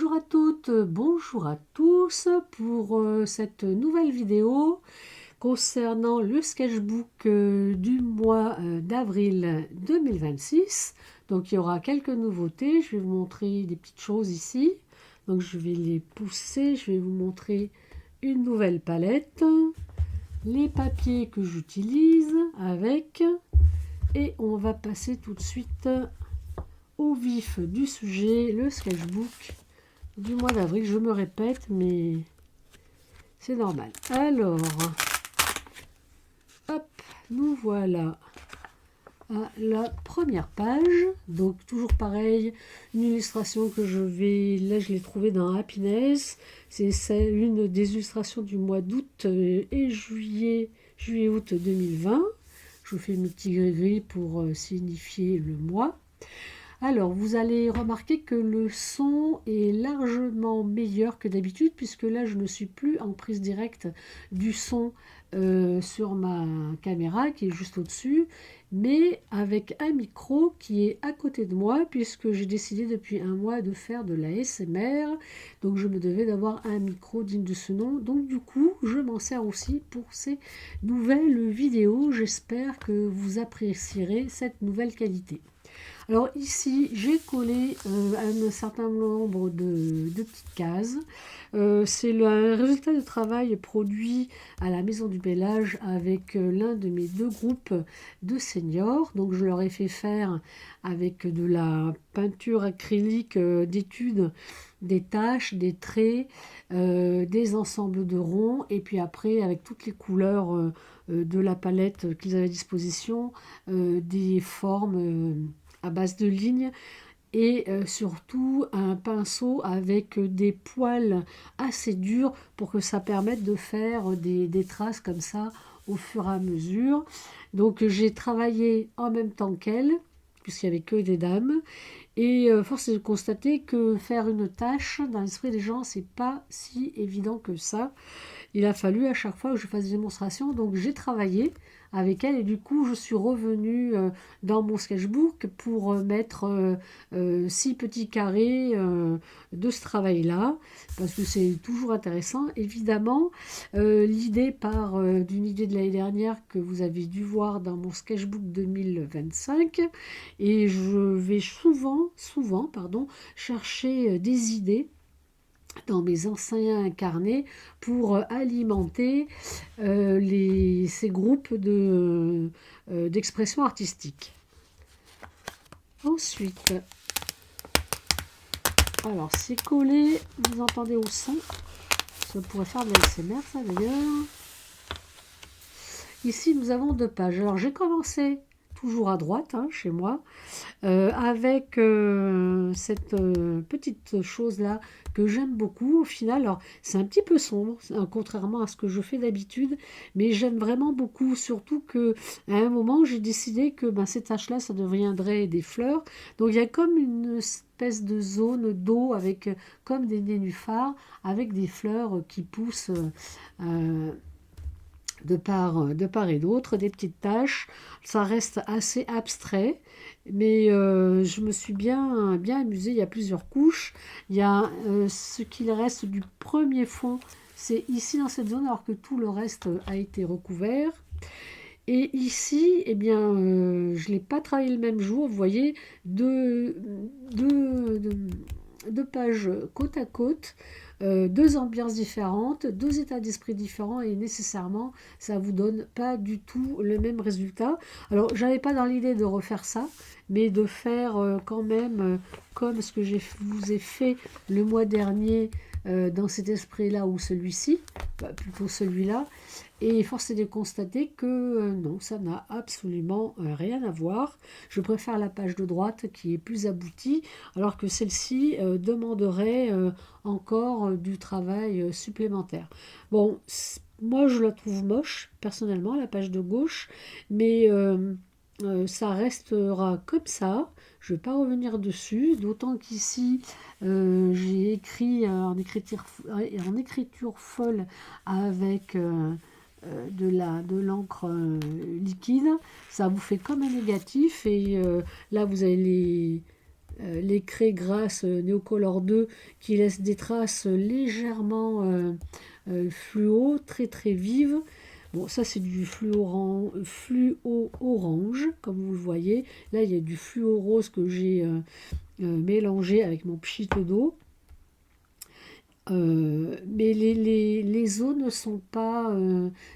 Bonjour à toutes, bonjour à tous pour cette nouvelle vidéo concernant le sketchbook du mois d'avril 2026. Donc il y aura quelques nouveautés, je vais vous montrer des petites choses ici. Donc je vais les pousser, je vais vous montrer une nouvelle palette, les papiers que j'utilise avec, et on va passer tout de suite au vif du sujet, le sketchbook du mois d'avril. Je me répète, mais c'est normal. Alors, hop, nous voilà à la première page. Donc, toujours pareil, une illustration que je vais... Là, je l'ai trouvée dans Happiness. C'est une des illustrations du mois d'août et juillet-août 2020. Je vous fais mes petits gris-gris pour signifier le mois. Alors, vous allez remarquer que le son est largement meilleur que d'habitude, puisque là, je ne suis plus en prise directe du son sur ma caméra, qui est juste au-dessus, mais avec un micro qui est à côté de moi, puisque j'ai décidé depuis un mois de faire de la ASMR, donc je me devais d'avoir un micro digne de ce nom. Donc du coup, je m'en sers aussi pour ces nouvelles vidéos. J'espère que vous apprécierez cette nouvelle qualité. Alors ici, j'ai collé un certain nombre de petites cases. C'est le résultat de travail produit à la Maison du Bellage avec l'un de mes deux groupes de seniors. Donc je leur ai fait faire avec de la peinture acrylique d'études des taches, des traits, des ensembles de ronds, et puis après avec toutes les couleurs de la palette qu'ils avaient à disposition, des formes à base de lignes, et surtout un pinceau avec des poils assez durs pour que ça permette de faire des traces comme ça au fur et à mesure. Donc j'ai travaillé en même temps qu'elle, puisqu'il n'y avait que des dames, et force est de constater que faire une tâche dans l'esprit des gens, c'est pas si évident que ça. Il a fallu à chaque fois que je fasse des démonstrations, donc j'ai travaillé avec elle, et du coup je suis revenue dans mon sketchbook pour mettre 6 petits carrés de ce travail-là, parce que c'est toujours intéressant. Évidemment, l'idée part d'une idée de l'année dernière que vous avez dû voir dans mon sketchbook 2025, et je vais souvent, chercher des idées dans mes anciens carnets pour alimenter ces groupes d'expression artistique. Ensuite, alors c'est collé, vous entendez au son, ça pourrait faire de l'ASMR ça d'ailleurs. Ici nous avons 2 pages. Alors j'ai commencé toujours à droite, chez moi, avec cette petite chose-là que j'aime beaucoup au final. Alors, c'est un petit peu sombre, contrairement à ce que je fais d'habitude, mais j'aime vraiment beaucoup, surtout que à un moment, j'ai décidé que ces taches-là, ça deviendrait des fleurs. Donc, il y a comme une espèce de zone d'eau avec comme des nénuphars, avec des fleurs qui poussent de part et d'autre, des petites taches. Ça reste assez abstrait, mais je me suis bien amusée. Il y a plusieurs couches. Il y a ce qu'il reste du premier fond, c'est ici dans cette zone, alors que tout le reste a été recouvert. Et ici, eh bien, je ne l'ai pas travaillé le même jour. Vous voyez, deux pages côte à côte, 2 ambiances différentes, 2 états d'esprit différents, et nécessairement ça vous donne pas du tout le même résultat. Alors j'avais pas dans l'idée de refaire ça, mais de faire quand même comme ce que vous ai fait le mois dernier dans cet esprit-là, ou celui-ci, plutôt celui-là. Et force est de constater que non, ça n'a absolument rien à voir. Je préfère la page de droite qui est plus aboutie, alors que celle-ci demanderait encore du travail supplémentaire. Bon, moi je la trouve moche, personnellement, la page de gauche, mais ça restera comme ça. Je ne vais pas revenir dessus, d'autant qu'ici, j'ai écrit en écriture folle avec de l'encre liquide. Ça vous fait comme un négatif, et là vous avez les craies grasses Neocolor 2 qui laissent des traces légèrement fluo, très très vives. Bon, ça c'est du fluo orange, comme vous le voyez. Là, il y a du fluo rose que j'ai mélangé avec mon pchito. Mais les zones ne sont pas...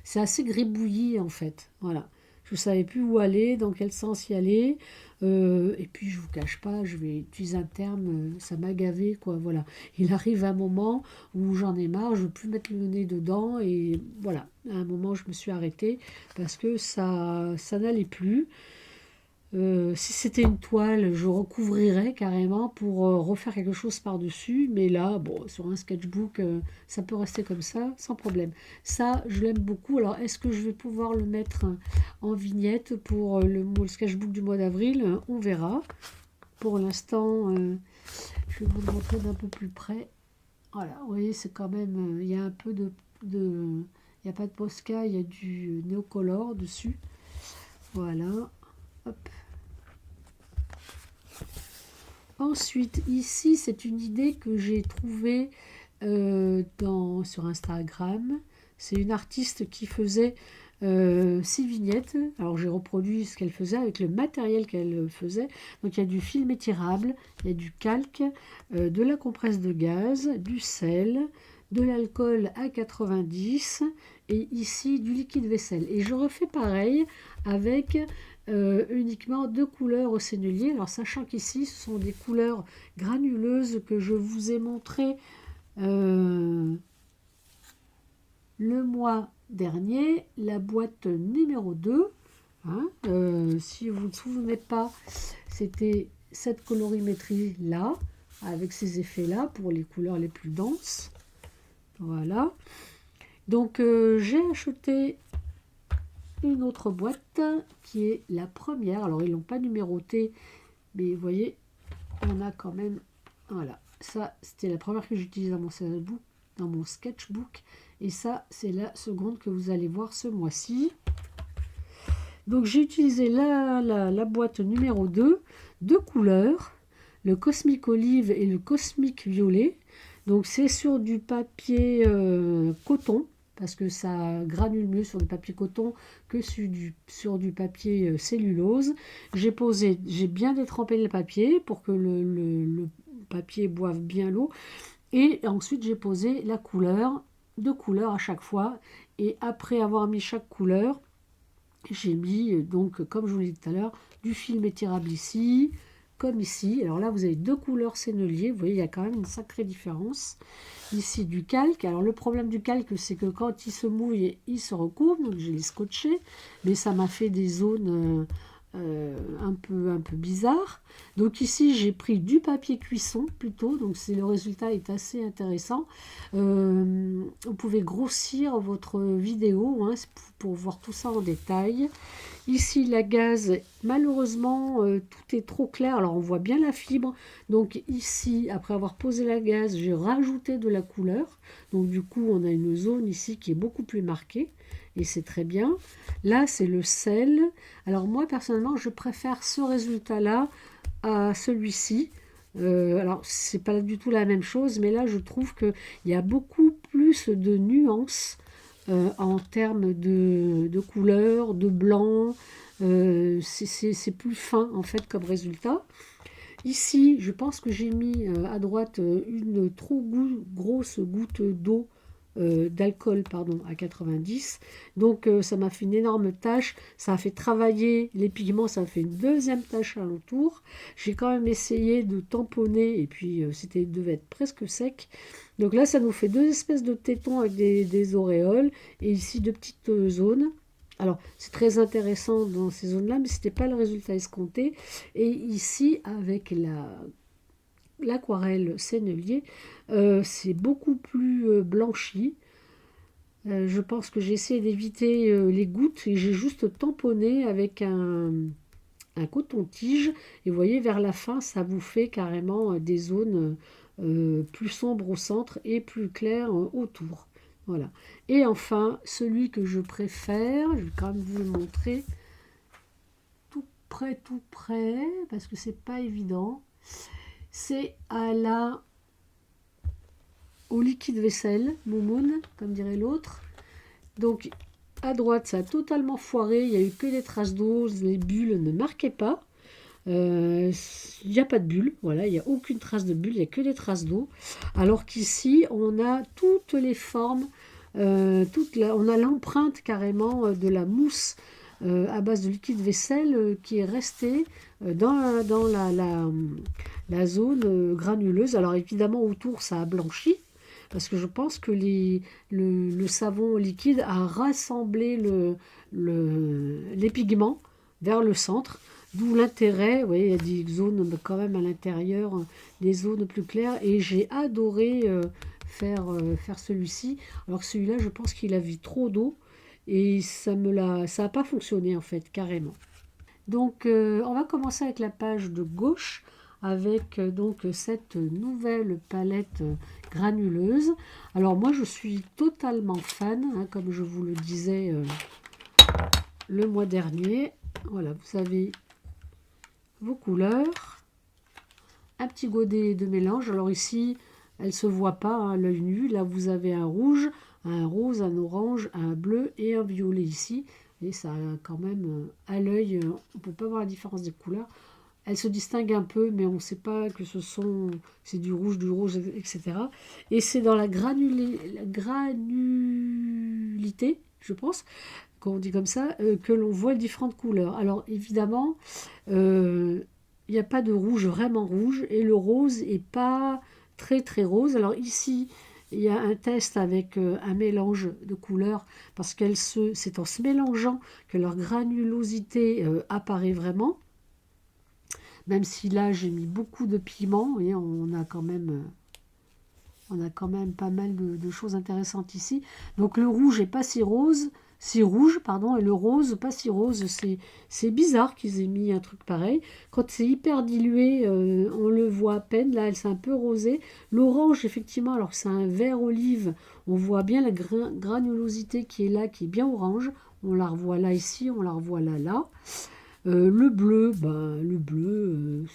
c'est assez gribouillis en fait. Voilà. Je ne savais plus où aller, dans quel sens y aller. Et puis je ne vous cache pas, je vais utiliser un terme, ça m'a gavé quoi. Voilà. Il arrive un moment où j'en ai marre, je ne veux plus mettre le nez dedans. Et voilà, à un moment je me suis arrêtée parce que ça n'allait plus. Si c'était une toile, je recouvrirais carrément pour refaire quelque chose par-dessus. Mais là, bon, sur un sketchbook, ça peut rester comme ça, sans problème. Ça, je l'aime beaucoup. Alors, est-ce que je vais pouvoir le mettre en vignette pour le sketchbook du mois d'avril? On verra. Pour l'instant, je vais vous le montrer d'un peu plus près. Voilà, vous voyez, c'est quand même... Il y a un peu il n'y a pas de Posca, il y a du Neocolor dessus. Voilà. Hop. Ensuite, ici, c'est une idée que j'ai trouvée sur Instagram. C'est une artiste qui faisait 6 vignettes. Alors, j'ai reproduit ce qu'elle faisait avec le matériel qu'elle faisait. Donc, il y a du film étirable, il y a du calque, de la compresse de gaz, du sel, de l'alcool à 90 et ici du liquide vaisselle. Et je refais pareil avec uniquement 2 couleurs au sennelier. Alors sachant qu'ici ce sont des couleurs granuleuses que je vous ai montré le mois dernier, la boîte numéro 2. Hein, si vous ne vous souvenez pas, c'était cette colorimétrie là, avec ces effets là pour les couleurs les plus denses. Voilà. Donc j'ai acheté une autre boîte qui est la première. Alors ils l'ont pas numérotée, mais vous voyez, on a quand même... Voilà, ça c'était la première que j'utilise dans mon sketchbook. Et ça c'est la seconde que vous allez voir ce mois-ci. Donc j'ai utilisé la boîte numéro 2, 2 couleurs, le Cosmic Olive et le Cosmic Violet. Donc c'est sur du papier coton, parce que ça granule mieux sur du papier coton que sur du papier cellulose. J'ai bien détrempé le papier pour que le papier boive bien l'eau. Et ensuite j'ai posé la couleur, 2 couleurs à chaque fois. Et après avoir mis chaque couleur, j'ai mis, donc, comme je vous l'ai dit tout à l'heure, du film étirable ici, comme ici. Alors là, vous avez 2 couleurs sennelier. Vous voyez, il y a quand même une sacrée différence. Ici, du calque. Alors, le problème du calque, c'est que quand il se mouille, il se recouvre. Donc, je l'ai scotché. Mais ça m'a fait des zones un peu bizarres. Donc, ici, j'ai pris du papier cuisson plutôt. Donc, le résultat est assez intéressant. Vous pouvez grossir votre vidéo hein, pour voir tout ça en détail. Ici, la gaze, malheureusement, tout est trop clair. Alors, on voit bien la fibre. Donc, ici, après avoir posé la gaze, j'ai rajouté de la couleur. Donc, du coup, on a une zone ici qui est beaucoup plus marquée. Et c'est très bien. Là, c'est le sel. Alors, moi, personnellement, je préfère ce résultat-là à celui-ci. Alors, c'est pas du tout la même chose. Mais là, je trouve qu'il y a beaucoup plus de nuances. En termes de couleur, de blanc, c'est plus fin en fait comme résultat. Ici, je pense que j'ai mis à droite une trop grosse goutte d'eau d'alcool à 90. Donc ça m'a fait une énorme tache, ça a fait travailler les pigments, ça a fait une deuxième tache alentour. J'ai quand même essayé de tamponner et puis devait être presque sec. Donc là ça nous fait 2 espèces de tétons avec des auréoles et ici 2 petites zones. Alors c'est très intéressant dans ces zones là mais ce n'était pas le résultat escompté. Et ici avec l'aquarelle sennelier, c'est beaucoup plus blanchi. Je pense que j'ai essayé d'éviter les gouttes et j'ai juste tamponné avec un coton-tige. Et vous voyez, vers la fin, ça vous fait carrément des zones plus sombres au centre et plus claires autour. Voilà. Et enfin, celui que je préfère, je vais quand même vous le montrer tout près, parce que c'est pas évident. C'est au liquide vaisselle, Moumoun, comme dirait l'autre. Donc à droite, ça a totalement foiré, il n'y a eu que des traces d'eau, les bulles ne marquaient pas. Il n'y a pas de bulles, voilà, il n'y a aucune trace de bulles, il n'y a que des traces d'eau. Alors qu'ici, on a toutes les formes, on a l'empreinte carrément de la mousse à base de liquide vaisselle qui est restée dans la zone granuleuse. Alors évidemment, autour, ça a blanchi, parce que je pense que le savon liquide a rassemblé les pigments vers le centre. D'où l'intérêt, vous voyez, il y a des zones quand même à l'intérieur, des zones plus claires. Et j'ai adoré faire celui-ci. Alors que celui-là, je pense qu'il a vu trop d'eau. Et ça n'a pas fonctionné en fait, carrément. Donc on va commencer avec la page de gauche, avec donc cette nouvelle palette granuleuse. Alors moi, je suis totalement fan, hein, comme je vous le disais le mois dernier. Voilà, vous avez vos couleurs, un petit godet de mélange. Alors ici, elle ne se voit pas à l'œil nu. Là, vous avez un rouge, un rose, un orange, un bleu et un violet ici. Et ça quand même, à l'œil, on ne peut pas voir la différence des couleurs. Elle se distingue un peu, mais on ne sait pas que c'est du rouge, etc. Et c'est dans la granulité, je pense, qu'on dit comme ça, que l'on voit les différentes couleurs. Alors évidemment, il n'y a pas de rouge vraiment rouge, et le rose n'est pas très très rose. Alors ici, il y a un test avec un mélange de couleurs, parce c'est en se mélangeant que leur granulosité apparaît vraiment. Même si là, j'ai mis beaucoup de piments, et on a quand même pas mal de choses intéressantes ici. Donc le rouge n'est pas si rouge, pardon, et le rose pas si rose. C'est bizarre qu'ils aient mis un truc pareil. Quand c'est hyper dilué, on le voit à peine. Là, elle s'est un peu rosée. L'orange, effectivement, alors que c'est un vert olive, on voit bien la granulosité qui est là, qui est bien orange. On la revoit là, ici, on la revoit là, là. Le bleu,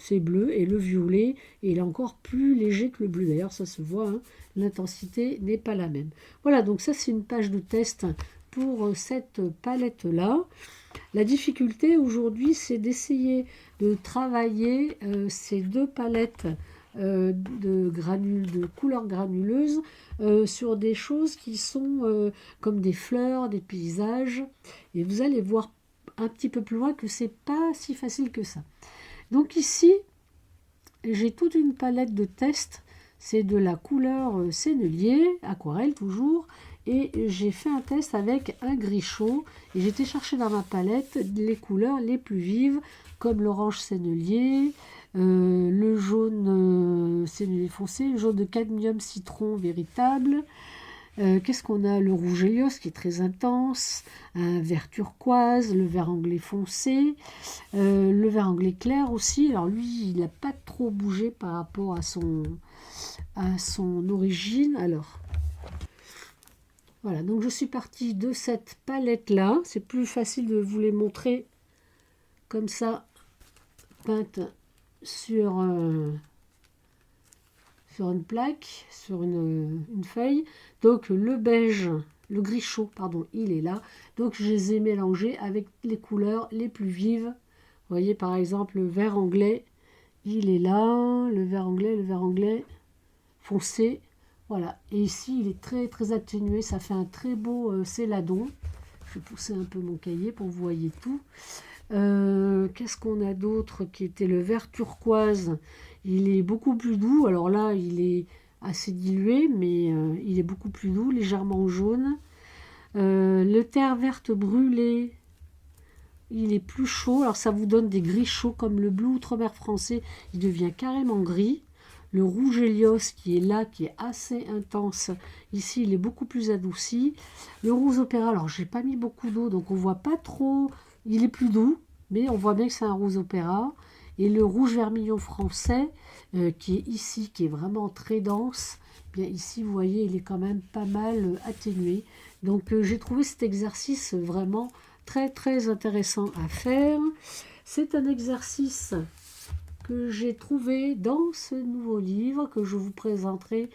c'est bleu, et le violet, il est encore plus léger que le bleu. D'ailleurs, ça se voit, hein, l'intensité n'est pas la même. Voilà, donc ça c'est une page de test pour cette palette-là. La difficulté aujourd'hui, c'est d'essayer de travailler ces deux palettes de couleurs granuleuses sur des choses qui sont comme des fleurs, des paysages. Et vous allez voir un petit peu plus loin que c'est pas si facile que ça. Donc ici, j'ai toute une palette de tests. C'est de la couleur sennelier, aquarelle toujours. Et j'ai fait un test avec un gris chaud. Et j'ai été chercher dans ma palette les couleurs les plus vives, comme l'orange sennelier, le jaune sennelier foncé, le jaune de cadmium citron véritable. Qu'est-ce qu'on a? Le rouge Hélios qui est très intense, un vert turquoise, le vert anglais foncé, le vert anglais clair aussi. Alors lui, il n'a pas trop bougé par rapport à son origine. Alors, voilà, donc je suis partie de cette palette-là. C'est plus facile de vous les montrer comme ça, peinte sur une plaque, sur une feuille. Donc le beige, le gris chaud, pardon, il est là. Donc je les ai mélangés avec les couleurs les plus vives. Vous voyez par exemple le vert anglais, il est là, le vert anglais foncé. Voilà, et ici il est très très atténué, ça fait un très beau céladon. Je vais pousser un peu mon cahier pour que vous voyez tout. Qu'est-ce qu'on a d'autre qui était le vert turquoise? Il est beaucoup plus doux. Alors là, il est assez dilué, mais il est beaucoup plus doux, légèrement jaune. Le terre verte brûlée, il est plus chaud. Alors ça vous donne des gris chauds comme le bleu outre-mer français. Il devient carrément gris. Le rouge Hélios qui est là, qui est assez intense. Ici, il est beaucoup plus adouci. Le rose opéra, alors j'ai pas mis beaucoup d'eau, donc on voit pas trop. Il est plus doux, mais on voit bien que c'est un rose opéra. Et le rouge vermillon français, qui est ici, qui est vraiment très dense, bien ici, vous voyez, il est quand même pas mal atténué. Donc, j'ai trouvé cet exercice vraiment très, très intéressant à faire. C'est un exercice que j'ai trouvé dans ce nouveau livre que je vous présenterai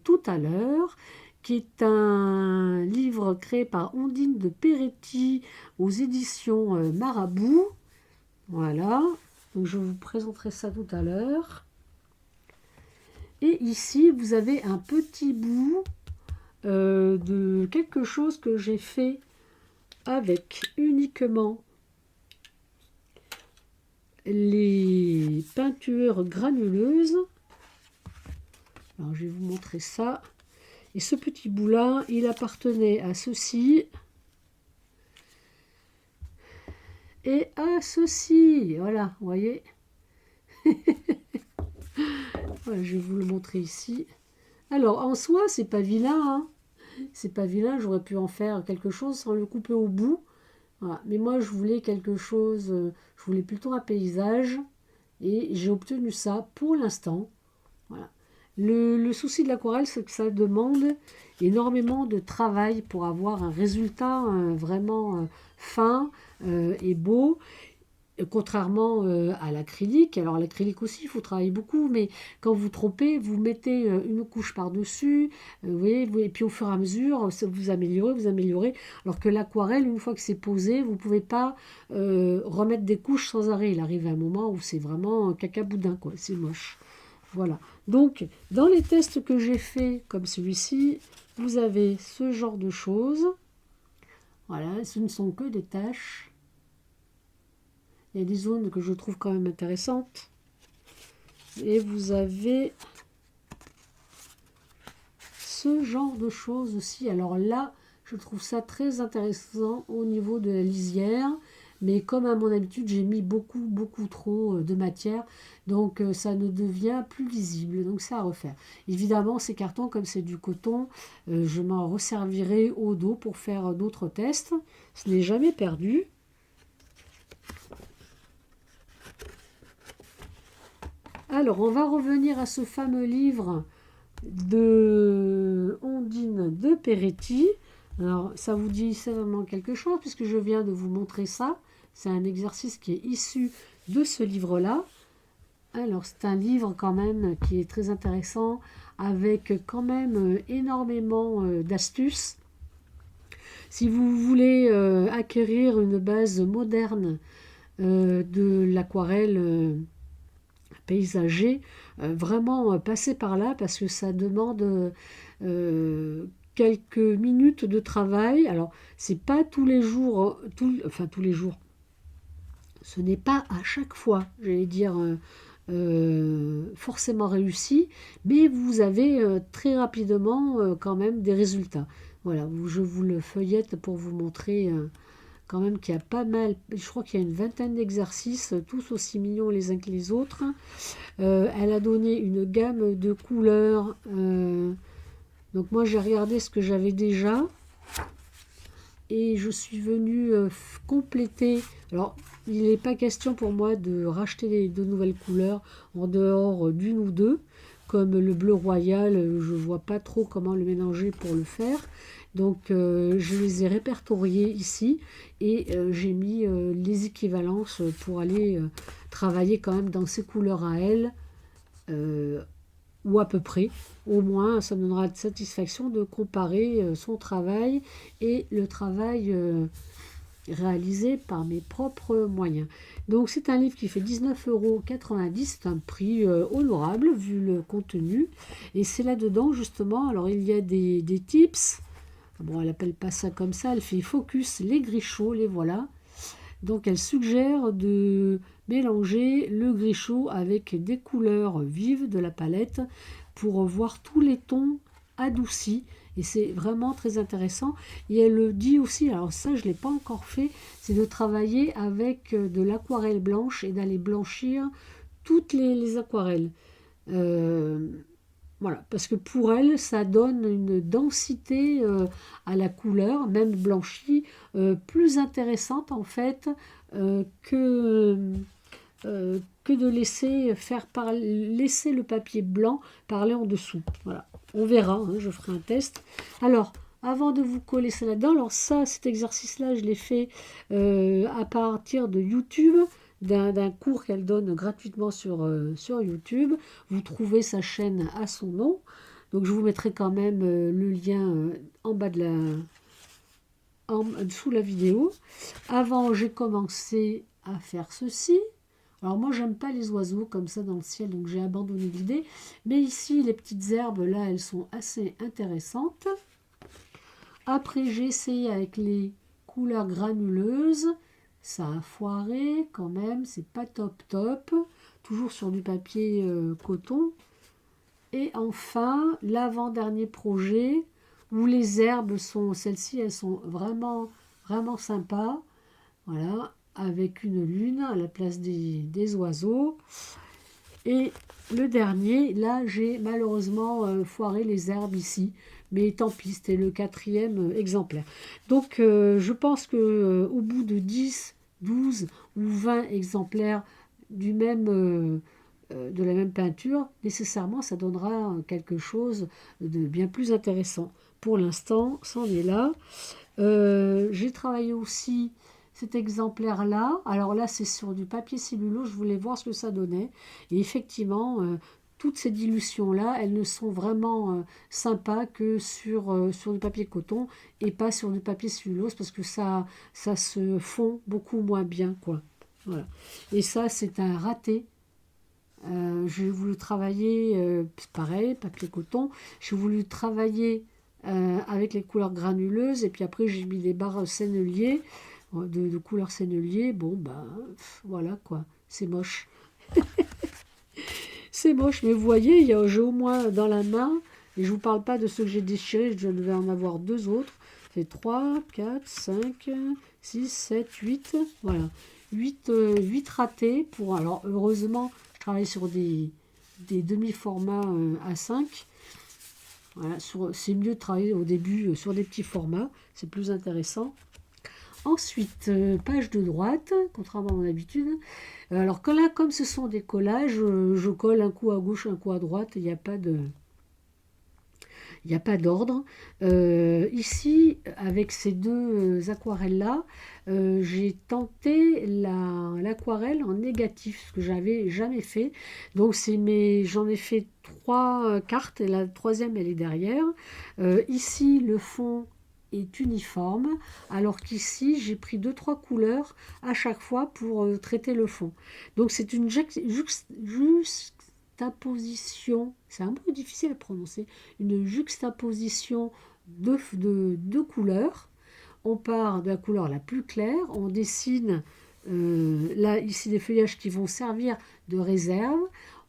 tout à l'heure, qui est un livre créé par Ondine de Peretti aux éditions Marabout. Voilà, donc je vous présenterai ça tout à l'heure. Et ici, vous avez un petit bout de quelque chose que j'ai fait avec uniquement les peintures granuleuses. Alors, je vais vous montrer ça. Et ce petit bout-là, il appartenait à ceci et à ceci. Voilà, vous voyez. Voilà, je vais vous le montrer ici. Alors, en soi, c'est pas vilain, hein. C'est pas vilain, j'aurais pu en faire quelque chose sans le couper au bout. Voilà. Mais moi, je voulais quelque chose, je voulais plutôt un paysage. Et j'ai obtenu ça pour l'instant. Voilà. Le souci de l'aquarelle, c'est que ça demande énormément de travail pour avoir un résultat vraiment fin et beau. Contrairement à l'acrylique, alors l'acrylique aussi, il faut travailler beaucoup, mais quand vous trompez, vous mettez une couche par-dessus, vous voyez, et puis au fur et à mesure, vous améliorez, alors que l'aquarelle, une fois que c'est posé, vous ne pouvez pas remettre des couches sans arrêt. Il arrive un moment où c'est vraiment un caca-boudin, quoi, c'est moche. Voilà. Donc, dans les tests que j'ai faits, comme celui-ci, vous avez ce genre de choses. Voilà, ce ne sont que des taches. Il y a des zones que je trouve quand même intéressantes. Et vous avez ce genre de choses aussi. Alors là, je trouve ça très intéressant au niveau de la lisière. Mais comme à mon habitude, j'ai mis beaucoup trop de matière. Donc ça ne devient plus lisible. Donc c'est à refaire. Évidemment, ces cartons, comme c'est du coton, je m'en resservirai au dos pour faire d'autres tests. Ce n'est jamais perdu. Alors, on va revenir à ce fameux livre de Ondine de Peretti. Alors, ça vous dit certainement quelque chose, puisque je viens de vous montrer ça. C'est un exercice qui est issu de ce livre-là. Alors, c'est un livre quand même qui est très intéressant, avec quand même énormément d'astuces. Si vous voulez acquérir une base moderne de l'aquarelle paysager, vraiment passer par là parce que ça demande quelques minutes de travail. Alors, c'est pas tous les jours, tous les jours, ce n'est pas à chaque fois, j'allais dire, forcément réussi, mais vous avez très rapidement quand même des résultats. Voilà, je vous le feuillette pour vous montrer quand même qu'il y a pas mal, je crois qu'il y a une vingtaine d'exercices, tous aussi mignons les uns que les autres. Elle a donné une gamme de couleurs. Donc moi j'ai regardé ce que j'avais déjà. Et je suis venue compléter. Alors il n'est pas question pour moi de racheter de nouvelles couleurs en dehors d'une ou deux. Comme le bleu royal, je ne vois pas trop comment le mélanger pour le faire. Donc je les ai répertoriés ici et j'ai mis les équivalences pour aller travailler quand même dans ces couleurs à elle, ou à peu près. Au moins, ça me donnera de satisfaction de comparer son travail et le travail réalisé par mes propres moyens. Donc c'est un livre qui fait 19,90 €, c'est un prix honorable vu le contenu. Et c'est là-dedans justement, alors il y a des tips. Bon, elle n'appelle pas ça comme ça, elle fait focus les grichots, les voilà. Donc elle suggère de mélanger le grichot avec des couleurs vives de la palette pour voir tous les tons adoucis. Et c'est vraiment très intéressant. Et elle le dit aussi, alors ça je ne l'ai pas encore fait, c'est de travailler avec de l'aquarelle blanche et d'aller blanchir toutes les aquarelles. Voilà, parce que pour elle, ça donne une densité à la couleur, même blanchie, plus intéressante en fait que de laisser le papier blanc parler en dessous. Voilà, on verra, hein, je ferai un test. Alors, avant de vous coller ça là-dedans, alors ça, cet exercice-là, je l'ai fait à partir de YouTube. d'un cours qu'elle donne gratuitement sur YouTube. Vous trouvez sa chaîne à son nom. Donc je vous mettrai quand même le lien en bas sous la vidéo. Avant, j'ai commencé à faire ceci. Alors moi, j'aime pas les oiseaux comme ça dans le ciel, donc j'ai abandonné l'idée. Mais ici, les petites herbes, là, elles sont assez intéressantes. Après, j'ai essayé avec les couleurs granuleuses. Ça a foiré quand même, c'est pas top top. Toujours sur du papier coton. Et enfin, l'avant-dernier projet, où les herbes sont, celles-ci, elles sont vraiment, vraiment sympas. Voilà, avec une lune à la place des oiseaux. Et le dernier, là, j'ai malheureusement foiré les herbes ici. Mais tant pis, c'était le 4e exemplaire. Donc, je pense que au bout de 10, 12 ou 20 exemplaires de la même peinture, nécessairement, ça donnera quelque chose de bien plus intéressant. Pour l'instant, c'en est là. J'ai travaillé aussi cet exemplaire-là. Alors là, c'est sur du papier cellulose. Je voulais voir ce que ça donnait. Et effectivement, toutes ces dilutions-là, elles ne sont vraiment sympas que sur du papier coton et pas sur du papier cellulose parce que ça se fond beaucoup moins bien, quoi. Voilà. Et ça, c'est un raté. J'ai voulu travailler, pareil, papier coton. J'ai voulu travailler avec les couleurs granuleuses et puis après j'ai mis des barres sennelier, de couleur sennelier. Bon, ben voilà quoi, c'est moche. C'est moche, mais vous voyez, j'ai au moins dans la main, et je vous parle pas de ceux que j'ai déchirés, je devais en avoir 2 autres. C'est 3, 4, 5, 6, 7, 8. Voilà. 8 ratés pour. Alors, heureusement, je travaille sur des demi-formats A5. Voilà, c'est mieux de travailler au début sur des petits formats, c'est plus intéressant. Ensuite, page de droite, contrairement à mon habitude. Alors là, comme ce sont des collages, je colle un coup à gauche, un coup à droite, il n'y a pas d'ordre. Ici, avec ces 2 aquarelles-là, j'ai tenté l'aquarelle en négatif, ce que j'avais jamais fait. Donc j'en ai fait 3 cartes, et la 3e, elle est derrière. Ici, le fond est uniforme, alors qu'ici, j'ai pris 2-3 couleurs à chaque fois pour traiter le fond. Donc c'est une juxtaposition, c'est un mot difficile à prononcer, une juxtaposition de couleurs. On part de la couleur la plus claire, on dessine là ici des feuillages qui vont servir de réserve,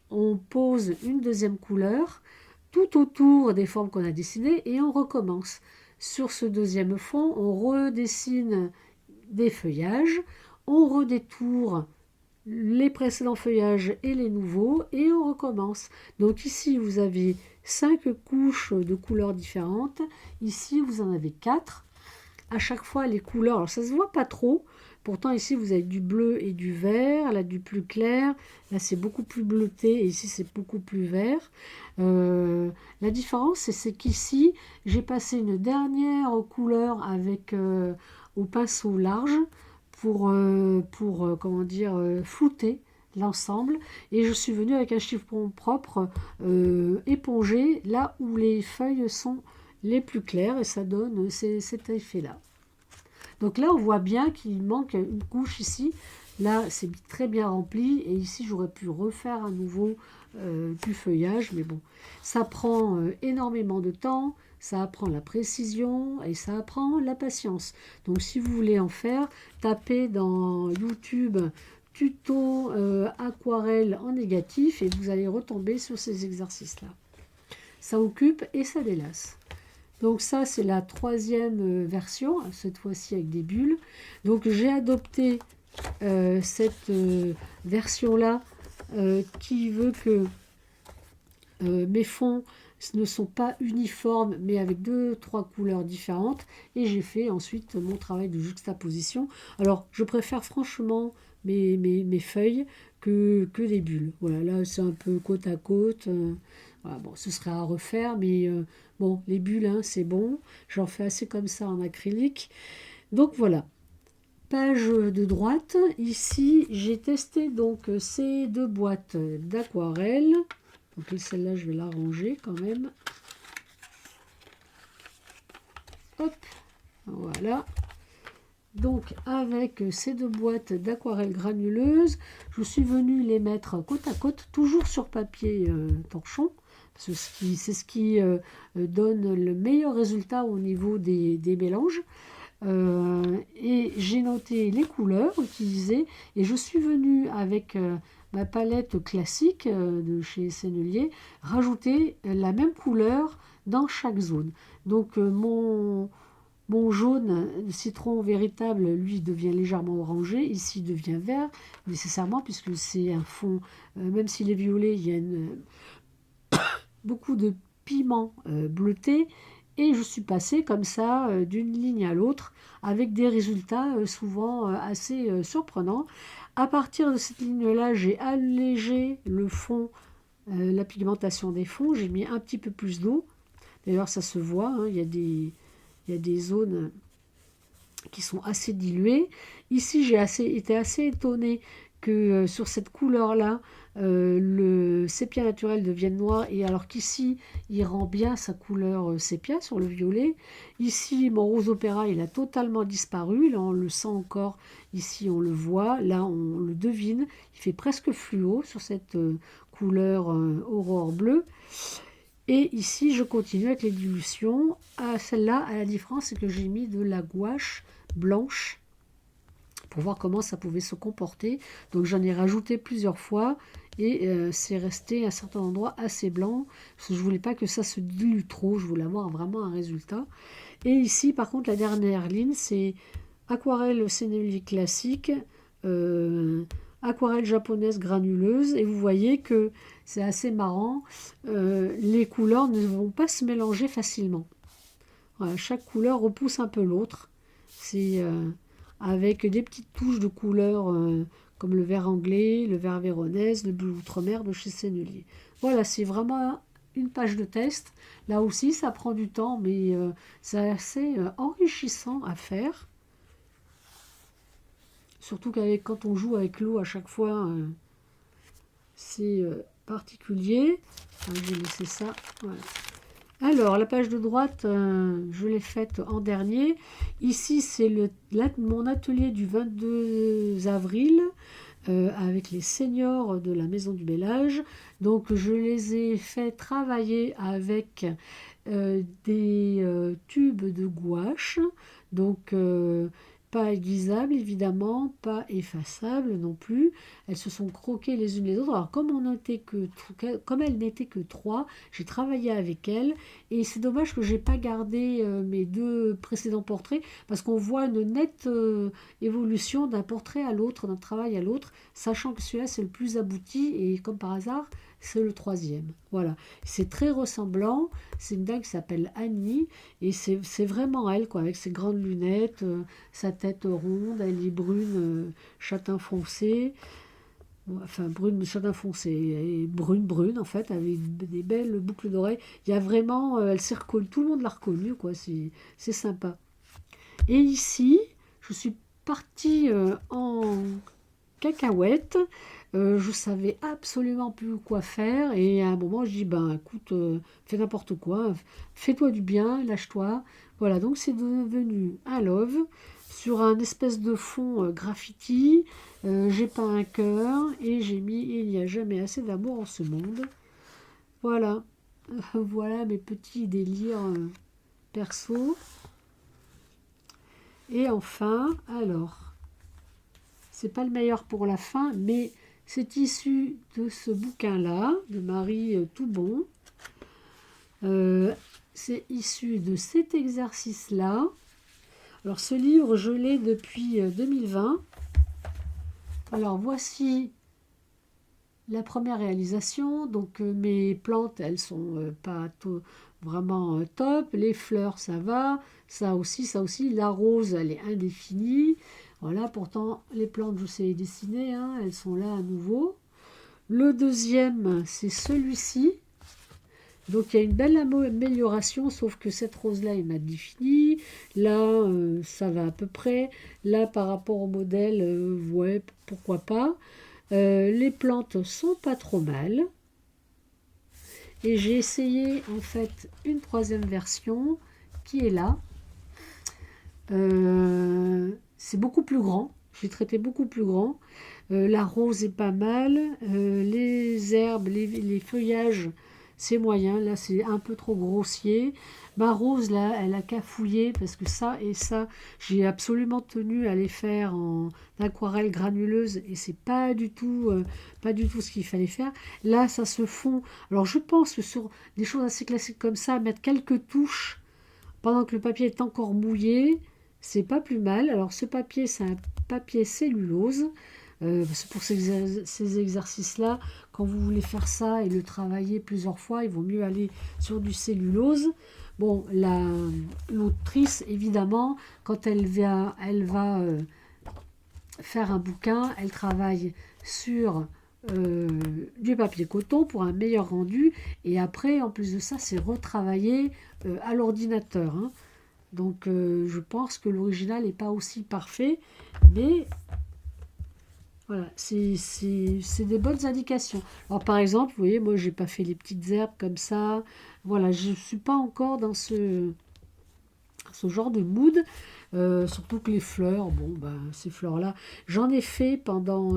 on pose une 2e couleur tout autour des formes qu'on a dessinées et on recommence. Sur ce 2e fond, on redessine des feuillages, on redétourne les précédents feuillages et les nouveaux, et on recommence. Donc ici, vous avez 5 couches de couleurs différentes. Ici, vous en avez 4. À chaque fois, les couleurs, alors ça ne se voit pas trop. Pourtant, ici, vous avez du bleu et du vert. Là, du plus clair. Là, c'est beaucoup plus bleuté. Et ici, c'est beaucoup plus vert. La différence, c'est qu'ici, j'ai passé une dernière couleur avec au pinceau large pour comment dire, flouter l'ensemble. Et je suis venue avec un chiffon propre épongé là où les feuilles sont les plus claires et ça donne cet effet-là. Donc là, on voit bien qu'il manque une couche ici. Là, c'est très bien rempli et ici, j'aurais pu refaire à nouveau du feuillage. Mais bon, ça prend énormément de temps, ça apprend la précision et ça apprend la patience. Donc si vous voulez en faire, tapez dans YouTube tuto aquarelle en négatif et vous allez retomber sur ces exercices-là. Ça occupe et ça délasse. Donc ça, c'est la 3e version, cette fois-ci avec des bulles. Donc j'ai adopté cette version-là qui veut que mes fonds ne sont pas uniformes, mais avec 2-3 couleurs différentes. Et j'ai fait ensuite mon travail de juxtaposition. Alors, je préfère franchement mes feuilles que des bulles. Voilà, là, c'est un peu côte à côte. Voilà, bon, ce serait à refaire, mais bon, les bulles, hein, c'est bon. J'en fais assez comme ça en acrylique. Donc voilà. Page de droite, ici j'ai testé donc ces deux boîtes d'aquarelle. Donc celle-là je vais la ranger quand même. Hop, voilà. Donc avec ces deux boîtes d'aquarelle granuleuse, je suis venue les mettre côte à côte, toujours sur papier torchon. C'est ce qui donne le meilleur résultat au niveau des mélanges. Et j'ai noté les couleurs utilisées et je suis venue avec ma palette classique de chez Sennelier rajouter la même couleur dans chaque zone. Donc mon jaune citron véritable, lui, devient légèrement orangé. Ici, il devient vert, nécessairement, puisque c'est un fond, même s'il est violet, il y a beaucoup de pigments bleutés. Et je suis passée comme ça d'une ligne à l'autre avec des résultats souvent assez surprenants. À partir de cette ligne-là, j'ai allégé le fond, la pigmentation des fonds. J'ai mis un petit peu plus d'eau. D'ailleurs, ça se voit, hein, il y a des zones qui sont assez diluées. Ici, j'ai été assez étonnée que sur cette couleur-là, le sépia naturel devienne noir, et alors qu'ici, il rend bien sa couleur sépia sur le violet. Ici, mon rose opéra, il a totalement disparu. Là, on le sent encore. Ici, on le voit. Là, on le devine. Il fait presque fluo sur cette couleur aurore bleue. Et ici, je continue avec les dilutions. Celle-là, à la différence, c'est que j'ai mis de la gouache blanche pour voir comment ça pouvait se comporter. Donc j'en ai rajouté plusieurs fois et c'est resté à un certain endroit assez blanc. Parce que je ne voulais pas que ça se dilue trop, je voulais avoir vraiment un résultat. Et ici, par contre, la dernière ligne, c'est aquarelle Sennelier classique, aquarelle japonaise granuleuse. Et vous voyez que c'est assez marrant, les couleurs ne vont pas se mélanger facilement. Voilà, chaque couleur repousse un peu l'autre. C'est avec des petites touches de couleurs comme le vert anglais, le vert véronèse, le bleu outre-mer de chez Sennelier. Voilà, c'est vraiment une page de test. Là aussi, ça prend du temps, mais c'est assez enrichissant à faire. Surtout quand on joue avec l'eau à chaque fois, c'est particulier. Enfin, je vais laisser ça. Voilà. Alors, la page de droite, je l'ai faite en dernier. Ici, c'est mon atelier du 22 avril avec les seniors de la Maison du Bel Âge. Donc, je les ai fait travailler avec des tubes de gouache. Donc, pas aiguisables, évidemment, pas effaçables non plus. Elles se sont croquées les unes les autres. Alors, comme elles n'étaient que trois, j'ai travaillé avec elles. Et c'est dommage que j'ai pas gardé mes deux précédents portraits, parce qu'on voit une nette évolution d'un portrait à l'autre, d'un travail à l'autre, sachant que celui-là, c'est le plus abouti. Et comme par hasard, c'est le troisième. Voilà. C'est très ressemblant. C'est une dame qui s'appelle Annie. Et c'est vraiment elle, quoi, avec ses grandes lunettes, sa tête ronde. Elle est brune, châtain foncé. Enfin, brune, châtain foncé. Et brune, en fait, avec des belles boucles d'oreilles. Il y a vraiment... elle s'est reconnue. Tout le monde l'a reconnue, quoi. C'est sympa. Et ici, je suis partie en cacahuète. Je savais absolument plus quoi faire, et à un moment je dis ben écoute, fais n'importe quoi, fais-toi du bien, lâche-toi. Voilà, donc c'est devenu un love sur un espèce de fond graffiti. J'ai peint un cœur et j'ai mis il n'y a jamais assez d'amour en ce monde. Voilà. Voilà mes petits délires perso. Et enfin, alors, c'est pas le meilleur pour la fin, mais c'est issu de ce bouquin-là, de Marie Toubon. C'est issu de cet exercice-là. Alors, ce livre, je l'ai depuis 2020. Alors, voici la première réalisation. Donc, mes plantes, elles sont pas vraiment top. Les fleurs, ça va. Ça aussi. La rose, elle est indéfinie. Voilà, pourtant, les plantes, je sais les dessiner, hein, elles sont là à nouveau. Le deuxième, c'est celui-ci. Donc il y a une belle amélioration, sauf que cette rose-là est mal définie. Là, ça va à peu près. Là, par rapport au modèle, ouais, pourquoi pas. Les plantes sont pas trop mal. Et j'ai essayé en fait une troisième version qui est là. C'est beaucoup plus grand. J'ai traité beaucoup plus grand. La rose est pas mal. Les herbes, les feuillages, c'est moyen. Là, c'est un peu trop grossier. Ma rose, là, elle a cafouillé parce que ça et ça, j'ai absolument tenu à les faire en aquarelle granuleuse et c'est pas du tout ce qu'il fallait faire. Là, ça se fond. Alors, je pense que sur des choses assez classiques comme ça, mettre quelques touches pendant que le papier est encore mouillé, c'est pas plus mal. Alors, ce papier, c'est un papier cellulose. C'est pour ces exercices-là, quand vous voulez faire ça et le travailler plusieurs fois, il vaut mieux aller sur du cellulose. Bon, l'autrice, évidemment, quand elle va faire un bouquin, elle travaille sur du papier coton pour un meilleur rendu. Et après, en plus de ça, c'est retravaillé à l'ordinateur. Hein. Donc, je pense que l'original n'est pas aussi parfait, mais voilà, c'est des bonnes indications. Alors par exemple, vous voyez, moi j'ai pas fait les petites herbes comme ça. Voilà, je suis pas encore dans ce genre de mood. Surtout que les fleurs, bon ben ces fleurs-là, j'en ai fait pendant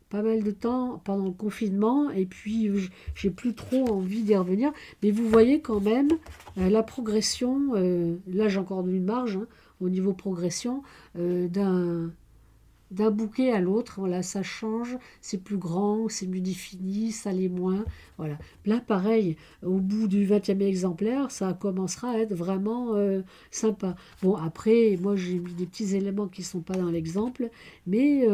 pas mal de temps, pendant le confinement, et puis j'ai plus trop envie d'y revenir. Mais vous voyez quand même la progression, là j'ai encore une marge hein, au niveau progression d'un bouquet à l'autre, voilà, ça change, c'est plus grand, c'est mieux défini, ça l'est moins, voilà. Là, pareil, au bout du 20e exemplaire, ça commencera à être vraiment sympa. Bon, après, moi, j'ai mis des petits éléments qui ne sont pas dans l'exemple, mais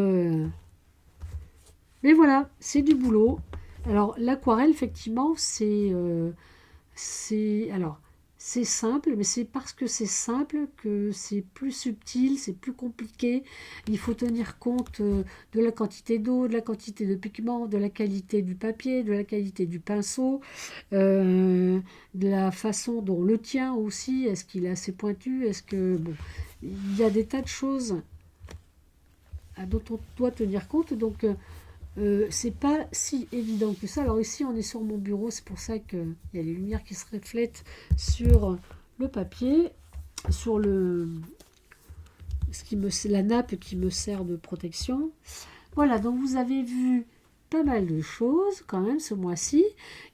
voilà, c'est du boulot. Alors, l'aquarelle, effectivement, alors, c'est simple, mais c'est parce que c'est simple que c'est plus subtil, c'est plus compliqué. Il faut tenir compte de la quantité d'eau, de la quantité de pigments, de la qualité du papier, de la qualité du pinceau, de la façon dont le tient aussi. Est-ce qu'il est assez pointu? Est-ce que bon, il y a des tas de choses dont on doit tenir compte. Donc c'est pas si évident que ça. Alors ici, on est sur mon bureau, c'est pour ça qu'il y a les lumières qui se reflètent sur le papier, sur la nappe qui me sert de protection. Voilà, donc vous avez vu pas mal de choses quand même ce mois-ci.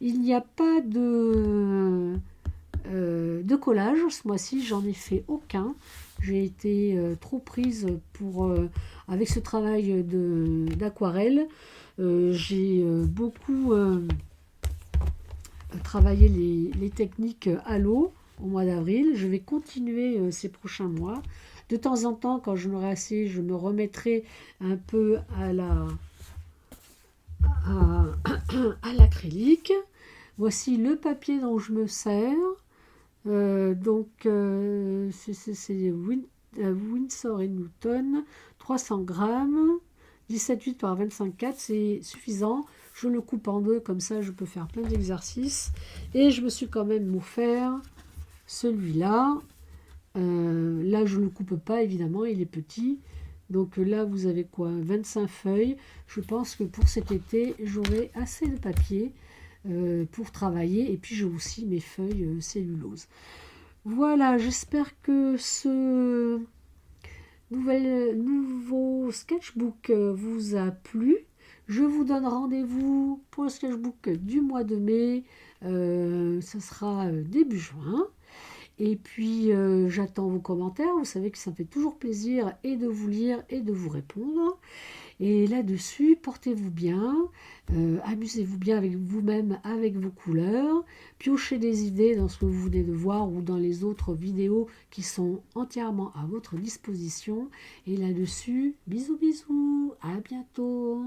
Il n'y a pas de collage ce mois-ci, j'en ai fait aucun. J'ai été trop prise avec ce travail d'aquarelle. J'ai beaucoup travaillé les techniques à l'eau au mois d'avril. Je vais continuer ces prochains mois. De temps en temps, quand je l'aurai assez, je me remettrai un peu à l'acrylique. Voici le papier dont je me sers. C'est Winsor & Newton, 300 grammes, 17,8 par 25,4, c'est suffisant. Je le coupe en deux, comme ça je peux faire plein d'exercices. Et je me suis quand même offert celui-là. Là je ne le coupe pas, évidemment, il est petit. Donc là vous avez quoi, 25 feuilles. Je pense que pour cet été, j'aurai assez de papier pour travailler. Et puis j'ai aussi mes feuilles cellulose. Voilà, j'espère que ce nouveau sketchbook vous a plu. Je vous donne rendez-vous pour le sketchbook du mois de mai. Ce sera début juin. Et puis, j'attends vos commentaires. Vous savez que ça me fait toujours plaisir et de vous lire et de vous répondre. Et là-dessus, portez-vous bien, amusez-vous bien avec vous-même, avec vos couleurs, piochez des idées dans ce que vous venez de voir ou dans les autres vidéos qui sont entièrement à votre disposition. Et là-dessus, bisous bisous, à bientôt.